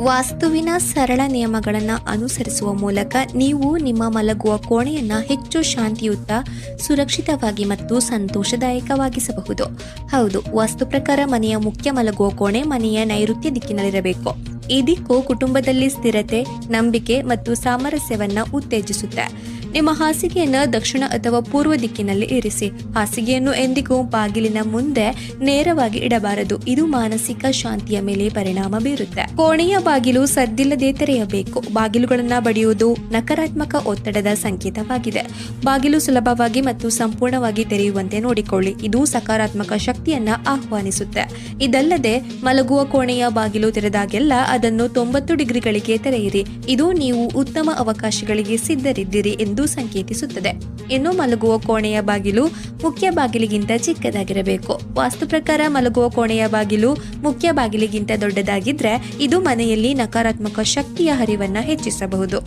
ವಾಸ್ತುವಿನ ಸರಳ ನಿಯಮಗಳನ್ನು ಅನುಸರಿಸುವ ಮೂಲಕ ನೀವು ನಿಮ್ಮ ಮಲಗುವ ಕೋಣೆಯನ್ನು ಹೆಚ್ಚು ಶಾಂತಿಯುತ, ಸುರಕ್ಷಿತವಾಗಿ ಮತ್ತು ಸಂತೋಷದಾಯಕವಾಗಿಸಬಹುದು. ಹೌದು, ವಾಸ್ತು ಪ್ರಕಾರ ಮನೆಯ ಮುಖ್ಯ ಮಲಗುವ ಕೋಣೆ ಮನೆಯ ನೈಋತ್ಯ ದಿಕ್ಕಿನಲ್ಲಿರಬೇಕು. ಈ ದಿಕ್ಕು ಕುಟುಂಬದಲ್ಲಿ ಸ್ಥಿರತೆ, ನಂಬಿಕೆ ಮತ್ತು ಸಾಮರಸ್ಯವನ್ನು ಉತ್ತೇಜಿಸುತ್ತೆ. ನಿಮ್ಮ ಹಾಸಿಗೆಯನ್ನು ದಕ್ಷಿಣ ಅಥವಾ ಪೂರ್ವ ದಿಕ್ಕಿನಲ್ಲಿ ಇರಿಸಿ. ಹಾಸಿಗೆಯನ್ನು ಎಂದಿಗೂ ಬಾಗಿಲಿನ ಮುಂದೆ ನೇರವಾಗಿ ಇಡಬಾರದು. ಇದು ಮಾನಸಿಕ ಶಾಂತಿಯ ಮೇಲೆ ಪರಿಣಾಮ ಬೀರುತ್ತೆ. ಕೋಣೆಯ ಬಾಗಿಲು ಸದ್ದಿಲ್ಲದೆ ತೆರೆಯಬೇಕು. ಬಾಗಿಲುಗಳನ್ನು ಬಡಿಯುವುದು ನಕಾರಾತ್ಮಕ ಒತ್ತಡದ ಸಂಕೇತವಾಗಿದೆ. ಬಾಗಿಲು ಸುಲಭವಾಗಿ ಮತ್ತು ಸಂಪೂರ್ಣವಾಗಿ ತೆರೆಯುವಂತೆ ನೋಡಿಕೊಳ್ಳಿ. ಇದು ಸಕಾರಾತ್ಮಕ ಶಕ್ತಿಯನ್ನ ಆಹ್ವಾನಿಸುತ್ತೆ. ಇದಲ್ಲದೆ ಮಲಗುವ ಕೋಣೆಯ ಬಾಗಿಲು ತೆರೆದಾಗೆಲ್ಲ ಅದನ್ನು 90 ಡಿಗ್ರಿಗಳಿಗೆ ತೆರೆಯಿರಿ. ಇದು ನೀವು ಉತ್ತಮ ಅವಕಾಶಗಳಿಗೆ ಸಿದ್ಧರಿದ್ದೀರಿ ಎಂದು ಸಂಕೇತಿಸುತ್ತದೆ. ಇನ್ನು ಮಲಗುವ ಕೋಣೆಯ ಬಾಗಿಲು ಮುಖ್ಯ ಬಾಗಿಲಿಗಿಂತ ಚಿಕ್ಕದಾಗಿರಬೇಕು. ವಾಸ್ತು ಪ್ರಕಾರ ಮಲಗುವ ಕೋಣೆಯ ಬಾಗಿಲು ಮುಖ್ಯ ಬಾಗಿಲಿಗಿಂತ ದೊಡ್ಡದಾಗಿದ್ರೆ ಇದು ಮನೆಯಲ್ಲಿ ನಕಾರಾತ್ಮಕ ಶಕ್ತಿಯ ಹರಿವನ್ನ ಹೆಚ್ಚಿಸಬಹುದು.